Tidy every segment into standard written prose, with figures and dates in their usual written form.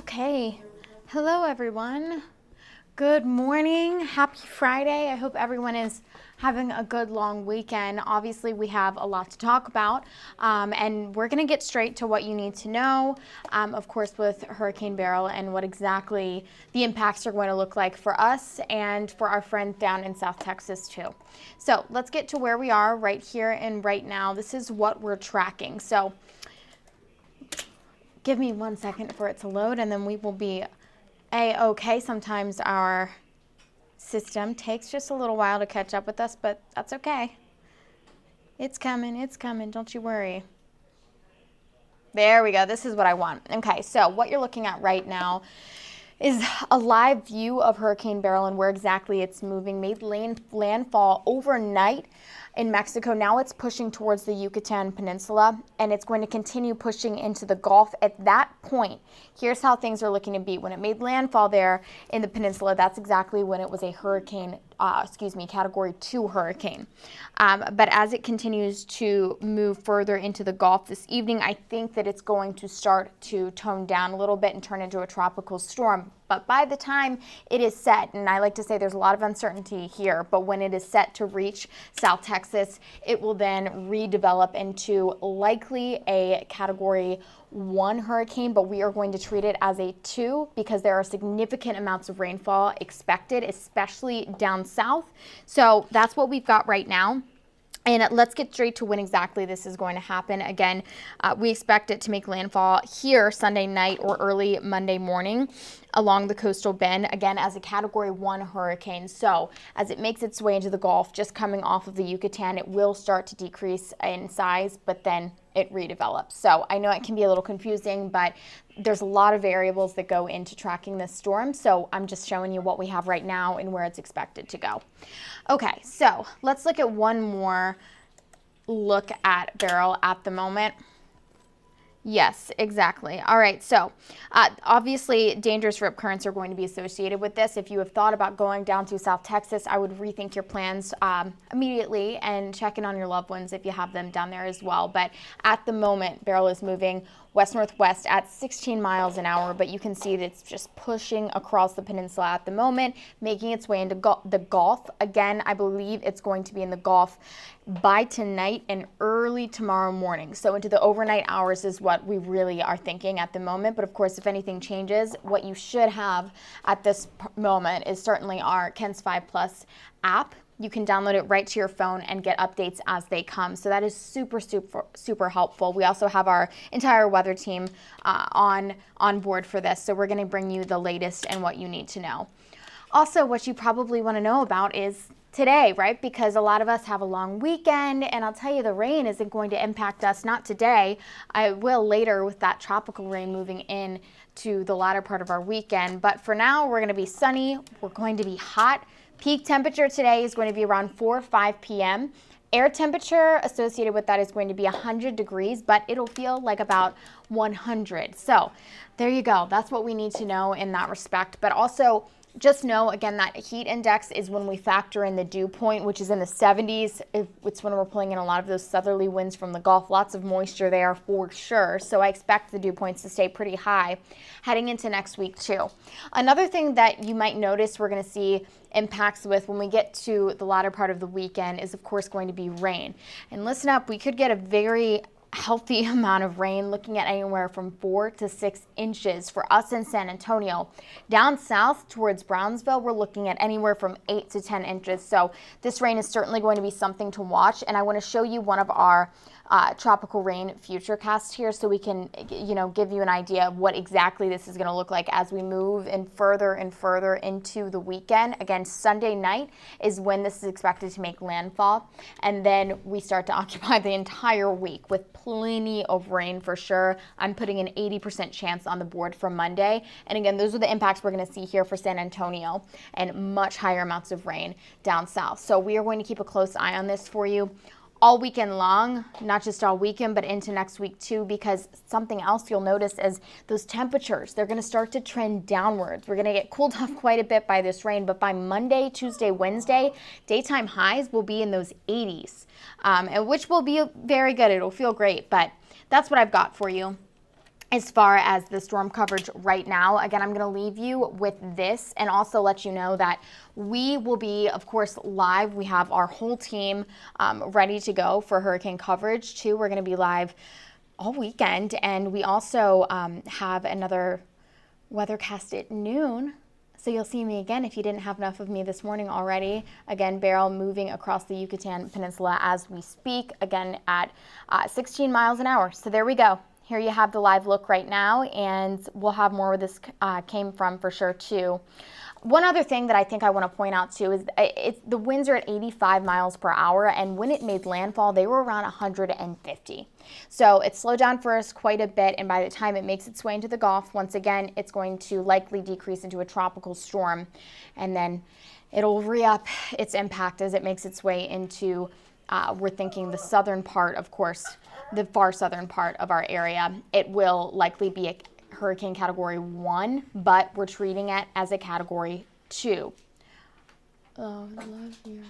Okay, hello everyone. Good morning, happy Friday. I hope everyone is having a good long weekend. Obviously, we have a lot to talk about, and we're gonna get straight to what you need to know, of course, with Hurricane Beryl and what exactly the impacts are going to look like for us and for our friends down in South Texas too. So let's get to where we are right here and right now. This is what we're tracking. So give me 1 second for it to load and then we will be A-okay. Sometimes our system takes just a little while to catch up with us, but that's okay. It's coming, don't you worry. There we go, this is what I want. Okay, so what you're looking at right now is a live view of Hurricane Beryl and where exactly it's moving. Made landfall overnight in Mexico. Now it's pushing towards the Yucatan Peninsula, and it's going to continue pushing into the Gulf. At that point, here's how things are looking to be. When it made landfall there in the peninsula, that's exactly when it was a hurricane, Category 2 hurricane. But as it continues to move further into the Gulf this evening, I think that it's going to start to tone down a little bit and turn into a tropical storm. But by the time it is set, and I like to say there's a lot of uncertainty here, but when it is set to reach South Texas, it will then redevelop into likely a Category 1 hurricane, but we are going to treat it as a 2 because there are significant amounts of rainfall expected, especially down south. So that's what we've got right now. And let's get straight to when exactly this is going to happen. Again, we expect it to make landfall here Sunday night or early Monday morning along the coastal bend, again, as a Category 1 hurricane. So as it makes its way into the Gulf, just coming off of the Yucatan, it will start to decrease in size, but then it redevelops. So I know it can be a little confusing, but there's a lot of variables that go into tracking this storm. So I'm just showing you what we have right now and where it's expected to go. Okay, so let's look at one more look at Beryl at the moment. Yes, exactly. All right, so obviously dangerous rip currents are going to be associated with this. If you have thought about going down to South Texas, I would rethink your plans immediately and check in on your loved ones if you have them down there as well. But at the moment, Beryl is moving west-northwest at 16 miles an hour, but you can see that it's just pushing across the peninsula at the moment, making its way into the Gulf. Again, I believe it's going to be in the Gulf by tonight and early tomorrow morning. So into the overnight hours is what we really are thinking at the moment. But of course, if anything changes, what you should have at this moment is certainly our KENS 5 Plus app. You can download it right to your phone and get updates as they come. So that is super helpful. We also have our entire weather team on board for this. So we're going to bring you the latest and what you need to know. Also, what you probably want to know about is today, right? Because a lot of us have a long weekend, and I'll tell you the rain isn't going to impact us, not today. I will later with that tropical rain moving in to the latter part of our weekend. But for now, we're going to be sunny. We're going to be hot. Peak temperature today is going to be around 4 or 5 p.m. Air temperature associated with that is going to be 100 degrees, but it'll feel like about 100. So there you go. That's what we need to know in that respect. But also, just know, again, that heat index is when we factor in the dew point, which is in the 70s. It's when we're pulling in a lot of those southerly winds from the Gulf. Lots of moisture there for sure. So I expect the dew points to stay pretty high heading into next week too. Another thing that you might notice we're going to see impacts with when we get to the latter part of the weekend is, of course, going to be rain. And listen up, we could get a very healthy amount of rain, looking at anywhere from 4 to 6 inches for us in San Antonio. Down south towards Brownsville, we're looking at anywhere from 8 to 10 inches. So this rain is certainly going to be something to watch. And I want to show you one of our tropical rain futurecasts here so we can, give you an idea of what exactly this is going to look like as we move and further into the weekend. Again, Sunday night is when this is expected to make landfall. And then we start to occupy the entire week with plenty of rain for sure. I'm putting an 80% chance on the board for Monday. And again, those are the impacts we're going to see here for San Antonio and much higher amounts of rain down south. So we are going to keep a close eye on this for you all weekend long, not just all weekend, but into next week too, because something else you'll notice is those temperatures, they're going to start to trend downwards. We're going to get cooled off quite a bit by this rain, but by Monday, Tuesday, Wednesday, daytime highs will be in those 80s, which will be very good. It'll feel great, but that's what I've got for you. as far as the storm coverage right now. Again, I'm going to leave you with this and also let you know that we will be, of course, live. We have our whole team ready to go for hurricane coverage too. We're going to be live all weekend, and we also have another weathercast at noon. So you'll see me again if you didn't have enough of me this morning already. Again, Beryl moving across the Yucatan Peninsula as we speak, again at 16 miles an hour. So there we go. Here you have the live look right now, and we'll have more where this came from for sure too. One other thing that I think I want to point out too is the winds are at 85 miles per hour, and when it made landfall, they were around 150. So it slowed down for us quite a bit, and by the time it makes its way into the Gulf, once again, it's going to likely decrease into a tropical storm, and then it'll re-up its impact as it makes its way into, we're thinking the southern part, of course, the far southern part of our area. It will likely be a hurricane category 1, but we're treating it as a category 2. Oh, I love you.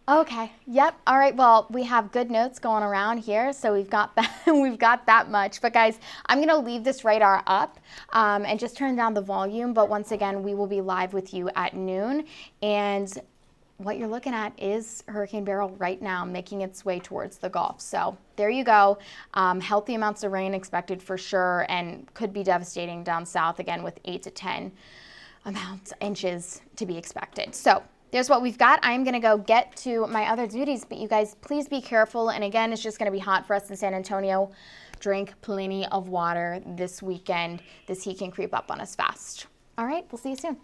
Okay, yep, all right, well, we have good notes going around here, so we've got that, we've got that much. But guys, I'm gonna leave this radar up and just turn down the volume, but once again, we will be live with you at noon, and what you're looking at is Hurricane Beryl right now making its way towards the Gulf. So there you go. Healthy amounts of rain expected for sure, and could be devastating down south again with 8 to 10 inches to be expected. So there's what we've got. I'm gonna go get to my other duties, but you guys please be careful. And again, it's just gonna be hot for us in San Antonio. Drink plenty of water this weekend. This heat can creep up on us fast. All right, we'll see you soon.